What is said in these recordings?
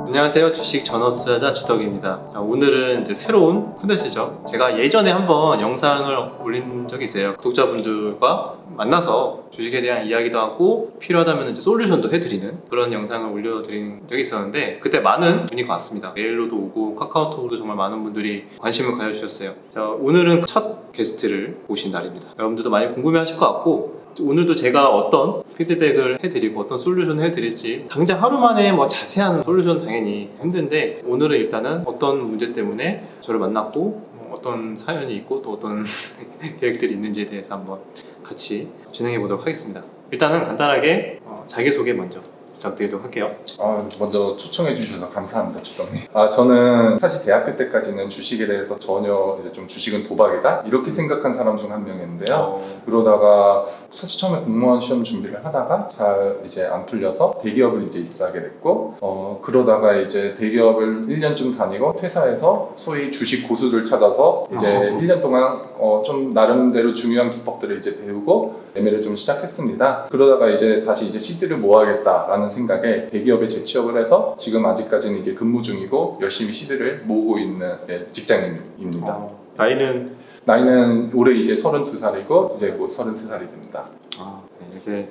안녕하세요. 주식 전업투자자 주덕입니다. 오늘은 이제 새로운 콘텐츠죠. 제가 예전에 한번 영상을 올린 적이 있어요. 구독자분들과 만나서 주식에 대한 이야기도 하고 필요하다면 이제 솔루션도 해드리는 그런 영상을 올려드린 적이 있었는데 그때 많은 문의가 왔습니다. 메일로도 오고 카카오톡으로도 정말 많은 분들이 관심을 가져주셨어요. 그래서 오늘은 첫 게스트를 모신 날입니다. 여러분들도 많이 궁금해하실 것 같고 오늘도 제가 어떤 피드백을 해드리고 어떤 솔루션을 해드릴지 당장 하루 만에 뭐 자세한 솔루션 당연히 힘든데 오늘은 일단은 어떤 문제 때문에 저를 만났고 어떤 사연이 있고 또 어떤 계획들이 있는지에 대해서 한번 같이 진행해 보도록 하겠습니다. 일단은 간단하게 자기소개 먼저 부탁드리도록 할게요. 먼저 초청해 주셔서 감사합니다, 주덕님. 저는 사실 대학교 때까지는 주식에 대해서 전혀 이제 좀 주식은 도박이다 이렇게 생각한 사람 중 한 명이었는데요. 그러다가 사실 처음에 공무원 시험 준비를 하다가 잘 이제 안 풀려서 대기업을 이제 입사하게 됐고 그러다가 이제 대기업을 1년쯤 다니고 퇴사해서 소위 주식 고수들 찾아서 이제 1년 동안 좀 나름대로 중요한 기법들을 이제 배우고 매매를 좀 시작했습니다. 그러다가 이제 다시 이제 시드를 모아야겠다라는 생각에 대기업에 재취업을 해서 지금 아직까지는 이제 근무 중이고 열심히 시드를 모으고 있는 직장인입니다. 나이는 올해 이제 32살이고 이제 곧 33살이 됩니다. 이렇게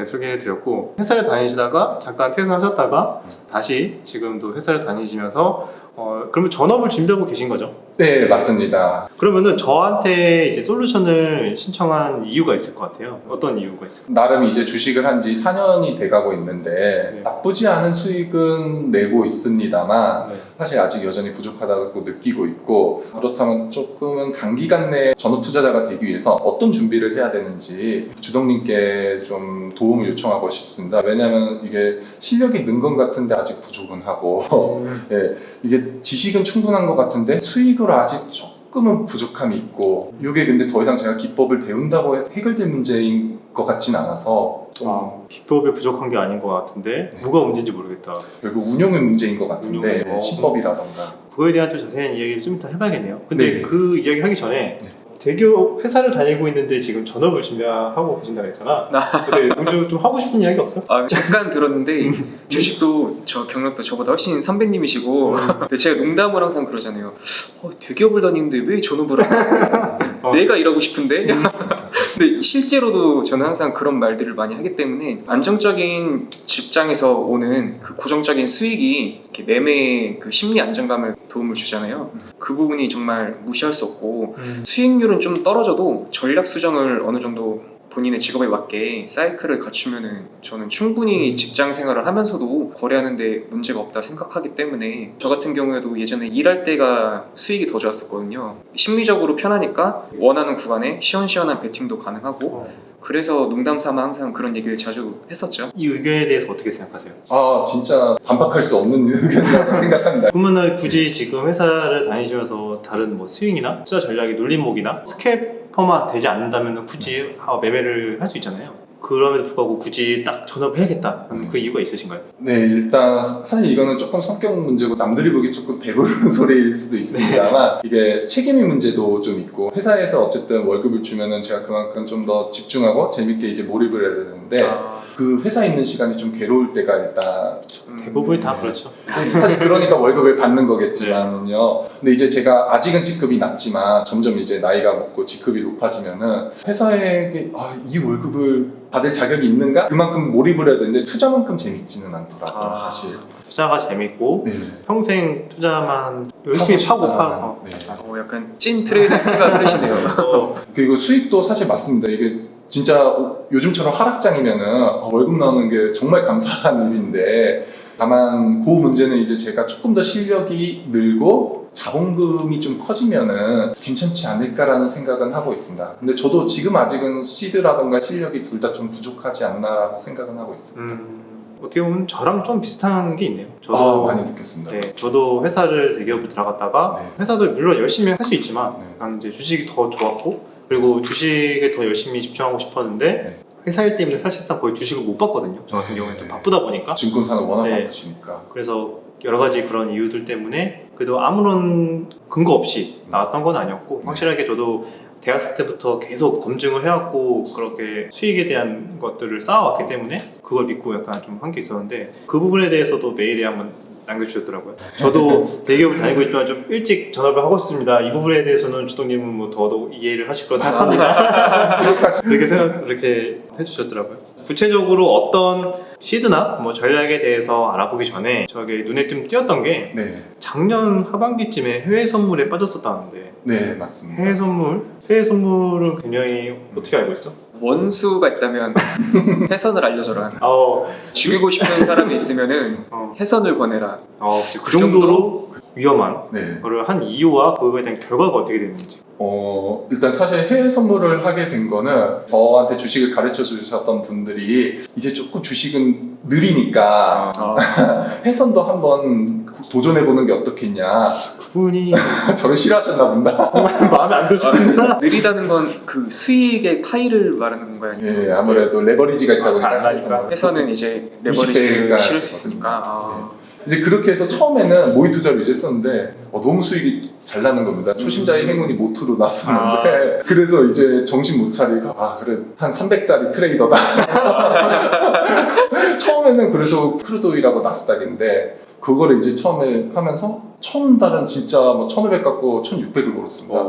소개를 드렸고 회사를 다니시다가 잠깐 퇴사하셨다가 다시 지금도 회사를 다니시면서 그러면 전업을 준비하고 계신 거죠? 네, 맞습니다. 그러면은 저한테 이제 솔루션을 신청한 이유가 있을 것 같아요. 어떤 이유가 있을까요? 나름 이제 주식을 한 지 4년이 돼가고 있는데 나쁘지 않은 수익은 내고 있습니다만 사실 아직 여전히 부족하다고 느끼고 있고 그렇다면 조금은 단기간 내에 전업 투자자가 되기 위해서 어떤 준비를 해야 되는지 주덕님께 좀 도움을 요청하고 싶습니다. 왜냐하면 이게 실력이 는 것 같은데 아직 부족은 하고 이게 지식은 충분한 것 같은데 수익으로 아직 조금은 부족함이 있고 이게 근데 더 이상 제가 기법을 배운다고 해결될 문제인 것 같진 않아서 기법이 부족한 게 아닌 것 같은데 뭐가 문제인지 모르겠다. 결국 운영의 문제인 것 같은데 신법이라던가 그거에 대한 또 자세한 이야기를 좀 이따 해봐야겠네요. 근데 그 이야기 하기 전에 대기업 회사를 다니고 있는데 지금 전업을 준비하고 계신다고 했잖아. 근데 먼저 좀 하고 싶은 이야기 없어? 잠깐 들었는데 주식도 저 경력도 저보다 훨씬 선배님이시고 근데 제가 농담을 항상 그러잖아요. 대기업을 다니는데 왜 전업을 하고 내가 일하고 싶은데? 근데 실제로도 저는 항상 그런 말들을 많이 하기 때문에 안정적인 직장에서 오는 그 고정적인 수익이 이렇게 매매의 그 심리 안정감을 도움을 주잖아요. 그 부분이 정말 무시할 수 없고 수익률은 좀 떨어져도 전략 수정을 어느 정도 본인의 직업에 맞게 사이클을 갖추면은 저는 충분히 직장 생활을 하면서도 거래하는데 문제가 없다 생각하기 때문에 저 같은 경우에도 예전에 일할 때가 수익이 더 좋았었거든요. 심리적으로 편하니까 원하는 구간에 시원시원한 베팅도 가능하고 그래서 농담 삼아 항상 그런 얘기를 자주 했었죠. 이 의견에 대해서 어떻게 생각하세요? 진짜 반박할 수 없는 의견이라고 생각합니다. 그러면은 굳이 지금 회사를 다니시면서 다른 뭐 스윙이나 투자 전략의 눌림목이나 스캐퍼만 되지 않는다면 굳이 매매를 할 수 있잖아요. 그럼에도 불구하고 굳이 딱 전업을 해야겠다 그 이유가 있으신가요? 네, 일단 사실 이거는 조금 성격 문제고 남들이 보기 조금 배부른 소리일 수도 있습니다만 이게 책임의 문제도 좀 있고 회사에서 어쨌든 월급을 주면은 제가 그만큼 좀 더 집중하고 재밌게 이제 몰입을 해야 되는데 그 회사에 있는 시간이 좀 괴로울 때가 일단 대부분이 다 그렇죠. 사실 그러니까 월급을 받는 거겠지만요. 근데 이제 제가 아직은 직급이 낮지만 점점 이제 나이가 먹고 직급이 높아지면은 회사에게 이 월급을 받을 자격이 있는가? 그만큼 몰입을 해야 되는데 투자만큼 재밌지는 않더라고요, 사실. 투자가 재밌고 평생 투자만 열심히 파고 약간 찐 트레이더가 흐르시네요. 그리고 수익도 사실 맞습니다. 이게 진짜 요즘처럼 하락장이면은 월급 나오는 게 정말 감사한 일인데 다만 그 문제는 이제 제가 조금 더 실력이 늘고 자본금이 좀 커지면은 괜찮지 않을까라는 생각은 하고 있습니다. 근데 저도 지금 아직은 시드라던가 실력이 둘 다 좀 부족하지 않나라고 생각은 하고 있습니다. 어떻게 보면 저랑 좀 비슷한 게 있네요. 저도 많이 느꼈습니다. 저도 회사를 대기업을 들어갔다가 회사도 물론 열심히 할 수 있지만 나는 이제 주식이 더 좋았고 그리고 주식에 더 열심히 집중하고 싶었는데 회사일 때문에 사실상 거의 주식을 못 봤거든요. 저 같은 경우는 좀 바쁘다 보니까 증권사는 워낙 바쁘시니까 그래서 여러 가지 그런 이유들 때문에 그래도 아무런 근거 없이 나왔던 건 아니었고 확실하게 저도 대학생 때부터 계속 검증을 해왔고 그렇게 수익에 대한 것들을 쌓아왔기 때문에 그걸 믿고 약간 좀 한 게 있었는데 그 부분에 대해서도 메일에 한번 남겨주셨더라고요. 저도 대기업을 다니고 있지만 좀 일찍 전업을 하고 있습니다. 이 부분에 대해서는 주동님은 뭐 더더욱 이해를 하실 거라 생각합니다. 이렇게 해주셨더라고요. 구체적으로 어떤 시드나 뭐 전략에 대해서 알아보기 전에 저게 눈에 좀 띄었던 게 네, 작년 하반기쯤에 해외 선물에 빠졌었다는데 네 맞습니다. 해외 선물은 굉장히 어떻게 알고 있어? 원수가 있다면 해선을 알려줘라. 어, 죽이고 싶은 사람이 있으면은 어, 해선을 보내라. 혹시 그 정도로 위험한 네. 거를 한 이유와 그거에 대한 결과가 어떻게 됐는지. 일단 사실 해외 선물을 하게 된 거는 저한테 주식을 가르쳐 주셨던 분들이 이제 조금 주식은 느리니까 해선도 한번 도전해 보는 게 어떻겠냐. 그분이 저를 싫어하셨나 본다. 정말 마음에 안 드시는구나. 느리다는 건 그 수익의 파이를 말하는 건가요? 예, 아무래도 레버리지가 있다 안 보니까 나니까. 해선은 이제 20배 레버리지를 가 실을 수 있으니까. 이제 그렇게 해서 처음에는 모의 투자를 이제 했었는데 너무 수익이 잘 나는 겁니다. 초심자의 행운이 모토로 났었는데 그래서 이제 정신 못 차리고 그래 한 300짜리 트레이더다. 처음에는 그래서 크루도이라고 나스닥인데 그거를 이제 처음에 하면서 처음 달은 진짜 뭐 1500 갖고 1600을 벌었습니다.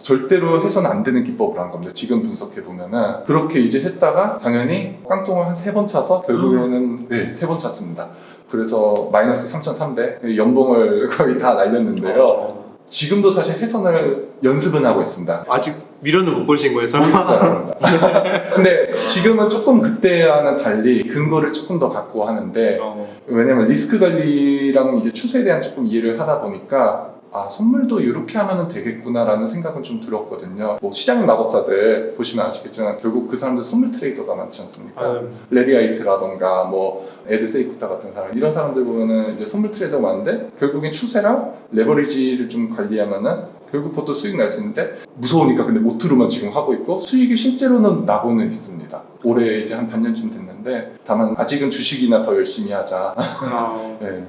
절대로 해서는 안 되는 기법을 한 겁니다. 지금 분석해 보면은 그렇게 이제 했다가 당연히 깡통을 한 3번 차서 결국에는 네, 3번 찼습니다. 그래서 마이너스 3,300 연봉을 거의 다 날렸는데요. 지금도 사실 해선을 연습은 하고 있습니다. 아직 미련을 못 보신 거예요, 설마? 근데 지금은 조금 그때와는 달리 근거를 조금 더 갖고 하는데 왜냐면 리스크 관리랑 이제 추세에 대한 조금 이해를 하다 보니까 선물도 이렇게 하면 되겠구나라는 생각은 좀 들었거든요. 뭐 시장 마법사들 보시면 아시겠지만 결국 그 사람들 선물 트레이더가 많지 않습니까? 레리아이트라던가 뭐 에드 세이쿠타 같은 사람 이런 사람들 보면은 이제 선물 트레이더가 많은데 결국엔 추세랑 레버리지를 좀 관리하면은 결국 그것도 수익 날 수 있는데 무서우니까 근데 모트로만 지금 하고 있고 수익이 실제로는 나고는 있습니다. 올해 이제 한 반년쯤 됐는데 다만 아직은 주식이나 더 열심히 하자. 네.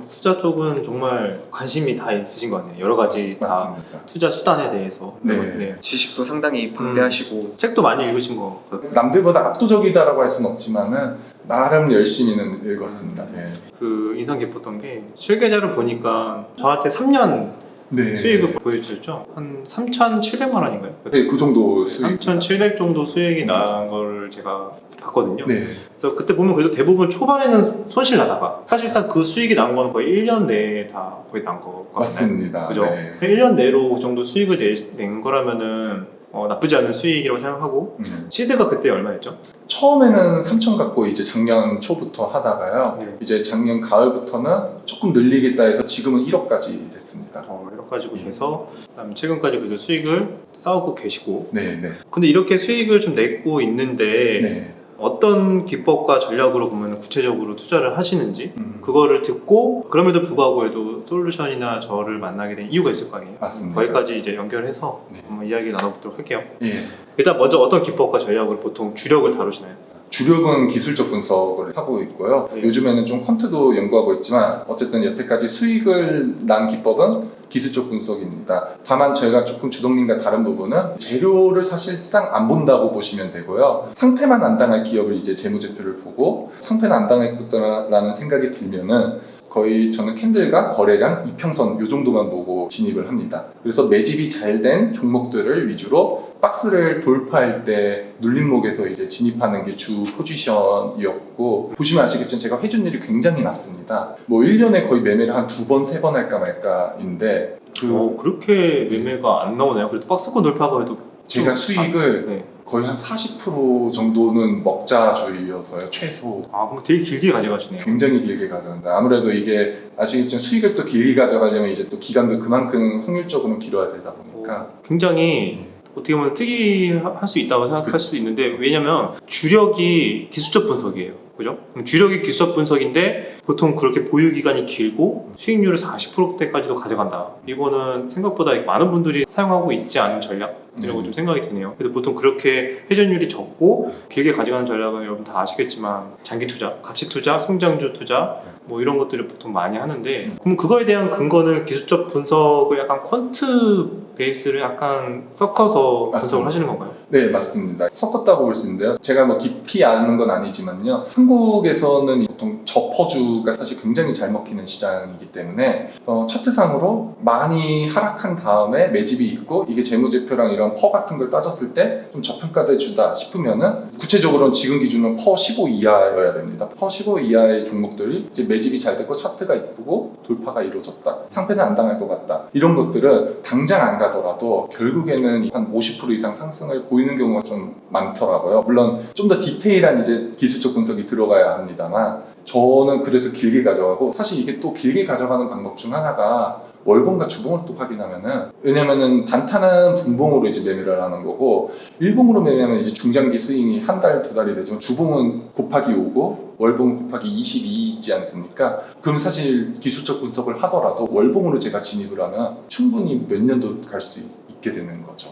투자 쪽은 정말 관심이 다 있으신 거 같네요. 여러 가지 다 맞습니다. 투자 수단에 대해서. 네. 지식도 상당히 방대하시고 책도 많이 읽으신 거 같아요. 남들보다 압도적이다라고 할 수는 없지만은 나름 열심히는 읽었습니다. 네. 그 인상 깊었던 게 실계좌를 보니까 저한테 3년 네. 수익을 보여주셨죠? 한 3,700만 원인가요? 네, 그 정도 수익. 3,700 정도 수익이 난 걸 제가 봤거든요. 네. 그래서 그때 보면 그래도 대부분 초반에는 손실 나다가 사실상 그 수익이 난 건 거의 1년 내에 다 거의 난 거 같나요? 맞습니다. 그죠? 네. 1년 내로 그 정도 수익을 낸 거라면은 나쁘지 않은 수익이라고 생각하고 시드가 그때 얼마였죠? 처음에는 3천 갖고 이제 작년 초부터 하다가요. 네. 이제 작년 가을부터는 조금 늘리겠다 해서 지금은 1억까지 됐습니다. 1억 가지고 돼서 그다음에 최근까지 그래도 수익을 쌓고 계시고 네, 네. 근데 이렇게 수익을 좀 내고 있는데 네. 어떤 기법과 전략으로 보면 구체적으로 투자를 하시는지 그거를 듣고 그럼에도 불구하고 솔루션이나 저를 만나게 된 이유가 있을 거 아니에요. 맞습니다. 거기까지 이제 연결해서 네. 한번 이야기 나눠보도록 할게요. 예. 일단 먼저 어떤 기법과 전략으로 보통 주력을 다루시나요? 주력은 기술적 분석을 하고 있고요. 네. 요즘에는 좀 퀀트도 연구하고 있지만 어쨌든 여태까지 수익을 난 기법은 기술적 분석입니다. 다만 저희가 조금 주동님과 다른 부분은 재료를 사실상 안 본다고 보시면 되고요. 상패만 안 당할 기업을 이제 재무제표를 보고 상패는 안 당했구나라는 생각이 들면은 거의 저는 캔들과 거래량 이평선 요 정도만 보고 진입을 합니다. 그래서 매집이 잘 된 종목들을 위주로 박스를 돌파할 때 눌림목에서 이제 진입하는 게 주 포지션이었고 보시면 아시겠지만 제가 회전율이 굉장히 낮습니다. 뭐 1년에 거의 매매를 한 2번, 3번 할까 말까인데 그렇게 매매가 안 나오나요? 그래도 박스권 돌파가 그래도 제가 좀 수익을 네. 거의 한 40% 정도는 먹자주의여서요, 최소. 그럼 되게 길게 가져가시네요. 굉장히 길게 가져간다. 아무래도 이게 아시겠지만 수익을 또 길게 가져가려면 이제 또 기간도 그만큼 확률적으로는 길어야 되다 보니까 굉장히 어떻게 보면 특이할 수 있다고 생각할 수도 있는데 왜냐면 주력이 기술적 분석이에요. 그죠? 그럼 주력이 기술적 분석인데 보통 그렇게 보유 기간이 길고 수익률을 40%대까지도 가져간다. 이거는 생각보다 많은 분들이 사용하고 있지 않은 전략이라고 좀 생각이 드네요. 그래도 보통 그렇게 회전율이 적고 길게 가져가는 전략은 여러분 다 아시겠지만 장기 투자, 가치 투자, 성장주 투자 뭐 이런 것들을 보통 많이 하는데 그럼 그거에 대한 근거는 기술적 분석을 약간 퀀트 베이스를 약간 섞어서 분석을 하시는 건가요? 네, 맞습니다. 섞었다고 볼 수 있는데요. 제가 뭐 깊이 아는 건 아니지만요. 한국에서는 보통 저퍼주가 사실 굉장히 잘 먹히는 시장이기 때문에 차트상으로 많이 하락한 다음에 매집이 있고 이게 재무제표랑 이런 퍼 같은 걸 따졌을 때 좀 저평가돼 주다 싶으면은 구체적으로는 지금 기준은 퍼 15 이하여야 됩니다. 퍼 15 이하의 종목들이 이제 매집이 잘 됐고 차트가 이쁘고 돌파가 이루어졌다. 상패는 안 당할 것 같다. 이런 것들은 당장 안 가더라도 결국에는 한 50% 이상 상승을 보이는 경우가 좀 많더라고요. 물론 좀 더 디테일한 이제 기술적 분석이 들어가야 합니다만 저는 그래서 길게 가져가고 사실 이게 또 길게 가져가는 방법 중 하나가 월봉과 주봉을 또 확인하면은 왜냐면은 단타는 분봉으로 이제 매매를 하는 거고 일봉으로 매매하면 이제 중장기 스윙이 한 달, 두 달이 되지만 주봉은 곱하기 5고 월봉은 곱하기 22있지 않습니까? 그럼 사실 기술적 분석을 하더라도 월봉으로 제가 진입을 하면 충분히 몇 년도 갈 수 있게 되는 거죠.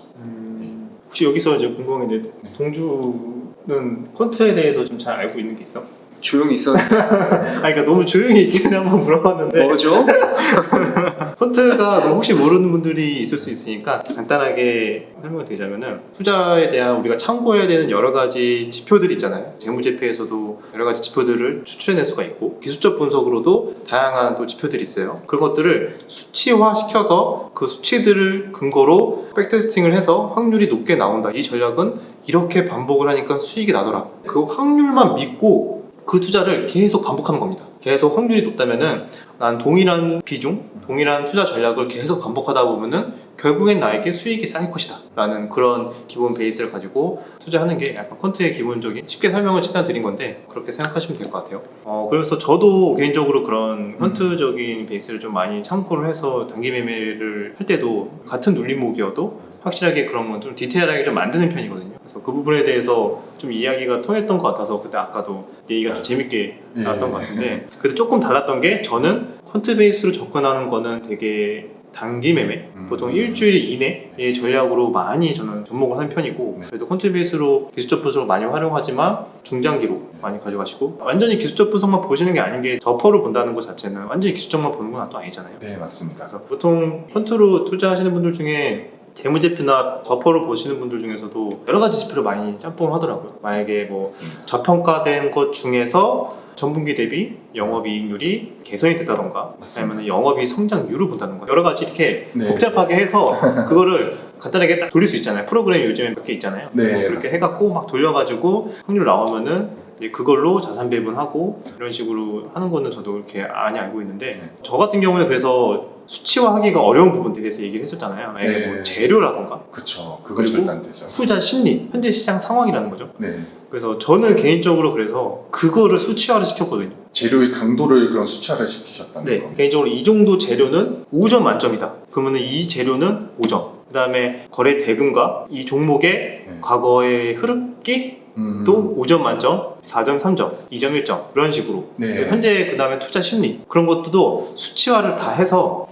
혹시 여기서 이제 궁금한 게 있는데 네. 동주는 퀀트에 대해서 좀 잘 알고 있는 게 있어? 조용히 있었는데 그러니까 너무 조용히 있길래 한번 물어봤는데 뭐죠? 퀀트가 뭐 혹시 모르는 분들이 있을 수 있으니까 간단하게 설명을 드리자면은 투자에 대한 우리가 참고해야 되는 여러 가지 지표들이 있잖아요. 재무제표에서도 여러 가지 지표들을 추출해낼 수가 있고 기술적 분석으로도 다양한 또 지표들이 있어요. 그것들을 수치화시켜서 그 수치들을 근거로 백테스팅을 해서 확률이 높게 나온다. 이 전략은 이렇게 반복을 하니까 수익이 나더라. 그 확률만 믿고 그 투자를 계속 반복하는 겁니다. 계속 확률이 높다면은 난 동일한 비중, 동일한 투자 전략을 계속 반복하다 보면은 결국엔 나에게 수익이 쌓일 것이다 라는 그런 기본 베이스를 가지고 투자하는 게 약간 퀀트의 기본적인 쉽게 설명을 최대한 드린 건데 그렇게 생각하시면 될 것 같아요. 그래서 저도 개인적으로 그런 퀀트적인 베이스를 좀 많이 참고를 해서 단기 매매를 할 때도 같은 눌림목이어도 확실하게 그런 건 좀 디테일하게 좀 만드는 편이거든요. 그래서 그 부분에 대해서 좀 이야기가 통했던 것 같아서 그때 아까도 얘기가 좀 재밌게 나왔던 것 같은데 그래도 조금 달랐던 게 저는 퀀트 베이스로 접근하는 거는 되게 단기 매매 보통 일주일 이내의 전략으로 많이 저는 접목을 하는 편이고 그래도 퀀트 베이스로 기술적 분석을 많이 활용하지만 중장기로 많이 가져가시고 완전히 기술적 분석만 보시는 게 아닌 게 저퍼를 본다는 것 자체는 완전히 기술적만 보는 건 또 아니잖아요. 네, 맞습니다. 그래서 보통 퀀트로 투자하시는 분들 중에 재무제표나 저퍼를 보시는 분들 중에서도 여러 가지 지표를 많이 짬뽕을 하더라고요. 만약에 뭐 저평가된 것 중에서 전분기 대비 영업이익률이 개선이 됐다던가 아니면 영업이익 성장률을 본다는 거 여러 가지 이렇게 네. 복잡하게 해서 그거를 간단하게 딱 돌릴 수 있잖아요. 프로그램이 요즘에 몇 개 있잖아요. 네, 그렇게 맞습니다. 해갖고 막 돌려가지고 확률 나오면은 이제 그걸로 자산 배분하고 이런 식으로 하는 거는 저도 이렇게 많이 알고 있는데 네. 저 같은 경우는 그래서 수치화하기가 어려운 부분에 대해서 얘기를 했었잖아요. 만약에 네. 뭐 재료라던가 그쵸. 그건 그리고 절대 안 되죠. 투자 심리, 현재 시장 상황이라는 거죠. 네. 그래서 저는 개인적으로 그래서 그거를 수치화를 시켰거든요. 재료의 강도를 그런 수치화를 시키셨다는 네, 거. 개인적으로 이 정도 재료는 5점 만점이다. 그러면은 이 재료는 5점. 그 다음에 거래 대금과 이 종목의 네. 과거의 흐름기 또 5점 만점, 4점, 3점, 2점, 1점 그런 식으로 네. 현재 그 다음에 투자 심리 그런 것도 수치화를 다 해서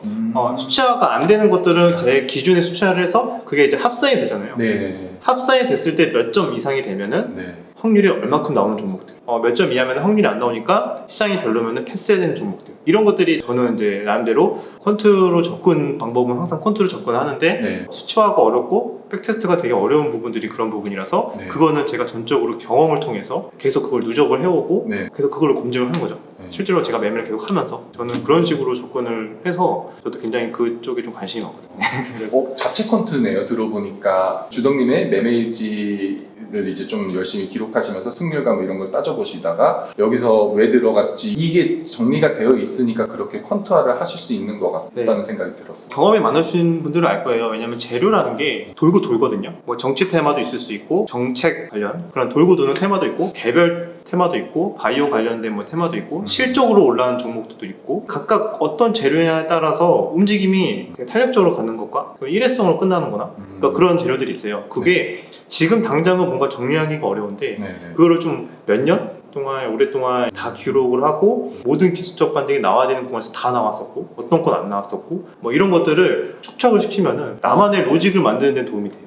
수치화가 안 되는 것들은 제 기준에 수치화를 해서 그게 이제 합산이 되잖아요. 네. 합산이 됐을 때 몇 점 이상이 되면은 네. 확률이 얼마큼 나오는 종목들 몇 점 이하면 확률이 안 나오니까 시장이 별로면 패스해야 되는 종목들 이런 것들이 저는 이제 나름대로 퀀트로 접근 방법은 항상 퀀트로 접근하는데 네. 수치화가 어렵고 백테스트가 되게 어려운 부분들이 그런 부분이라서 네. 그거는 제가 전적으로 경험을 통해서 계속 그걸 누적을 해오고 네. 계속 그걸로 검증을 하는 거죠. 네. 실제로 제가 매매를 계속 하면서 저는 그런 식으로 접근을 해서 저도 굉장히 그쪽에 좀 관심이 많거든요. 자체 퀀트네요. 들어보니까 주덕님의 매매일지를 이제 좀 열심히 기록하시면서 승률감 뭐 이런 걸 따져보시다가 여기서 왜 들어갔지 이게 정리가 되어 있으니까 그렇게 퀀트화를 하실 수 있는 것 같다는 생각이 들었어요. 경험이 많으신 분들은 알 거예요. 왜냐면 재료라는 게 돌고 돌거든요. 뭐 정치 테마도 있을 수 있고 정책 관련 그런 돌고 도는 테마도 있고 개별 테마도 있고 바이오 관련된 뭐 테마도 있고 실적으로 올라가는 종목들도 있고 각각 어떤 재료에 따라서 움직임이 되게 탄력적으로 가는 것과 일회성으로 끝나는 거나 그러니까 그런 재료들이 있어요. 그게 지금 당장은 뭔가 정리하기가 어려운데 네. 그거를 좀 몇 년 동안 오랫동안 다 기록을 하고 모든 기술적 반등이 나와야 되는 구간에서 다 나왔었고 어떤 건 안 나왔었고 뭐 이런 것들을 축적을 시키면은 나만의 로직을 만드는 데 도움이 돼요.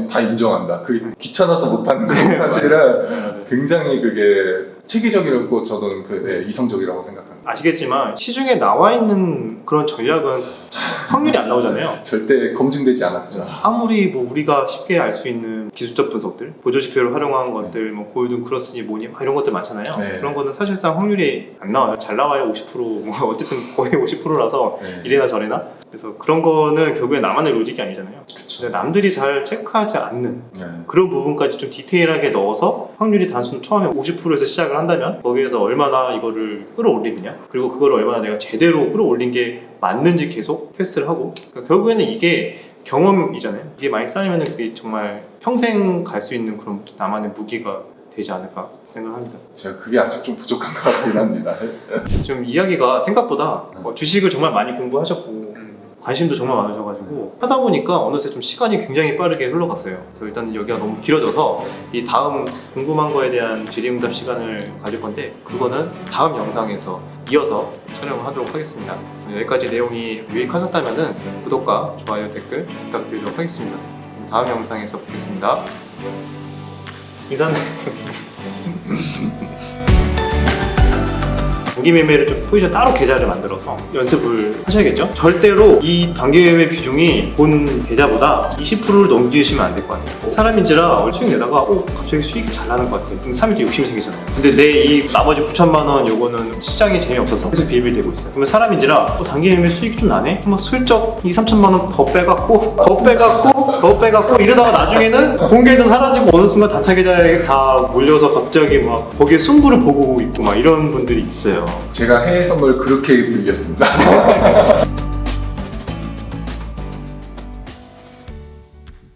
다 인정한다. 그게 귀찮아서 못하는 거 사실은 굉장히 그게 체계적이고 저는 이성적이라고 생각합니다. 아시겠지만 시중에 나와 있는 그런 전략은 확률이 안 나오잖아요. 절대 검증되지 않았죠. 아무리 뭐 우리가 쉽게 알 수 있는 기술적 분석들, 보조지표를 활용한 것들, 뭐 골든 크로스니 뭐니 막 이런 것들 많잖아요. 네. 그런 거는 사실상 확률이 안 나와요. 잘 나와야 50%, 뭐 어쨌든 거의 50%라서 네. 이래나 저래나. 그래서 그런 거는 결국에 나만의 로직이 아니잖아요. 그쵸. 근데 남들이 잘 체크하지 않는 네. 그런 부분까지 좀 디테일하게 넣어서 확률이 단순 처음에 50%에서 시작을 한다면 거기에서 얼마나 이거를 끌어올리느냐, 그리고 그걸 얼마나 내가 제대로 끌어올린 게 맞는지 계속 테스트를 하고, 그러니까 결국에는 이게 경험이잖아요. 이게 많이 쌓이면 그게 정말 평생 갈 수 있는 그런 나만의 무기가 되지 않을까 생각합니다. 제가 그게 아직 좀 부족한 것 같긴 합니다. 지금 이야기가 생각보다 주식을 정말 많이 공부하셨고 관심도 정말 많으셔가지고 하다 보니까 어느새 좀 시간이 굉장히 빠르게 흘러갔어요. 그래서 일단 여기가 너무 길어져서 이 다음 궁금한 거에 대한 질의응답 시간을 가질 건데 그거는 다음 영상에서 이어서 촬영을 하도록 하겠습니다. 여기까지 내용이 유익하셨다면 구독과 좋아요, 댓글 부탁드리도록 하겠습니다. 다음 영상에서 뵙겠습니다. 인사는 단기매매를 좀 포지션 따로 계좌를 만들어서 연습을 하셔야겠죠? 절대로 이 단기매매 비중이 본 계좌보다 20%를 넘기시면 안 될 것 같아요. 사람인지라 수익 내다가 갑자기 수익이 잘 나는 것 같아요. 그럼 사람이 욕심이 생기잖아요. 근데 내 이 나머지 9천만 원 요거는 시장이 재미없어서 계속 빌빌대고 있어요. 그러면 사람인지라 단기매매 수익이 좀 나네? 한번 슬쩍 2, 3천만 원 더 빼갖고 이러다가 나중에는 공개해서 사라지고 어느 순간 단타 계좌에 다 몰려서 갑자기 막 거기에 승부를 보고 있고 막 이런 분들이 있어요. 제가 해외 선물 그렇게 빌렸습니다.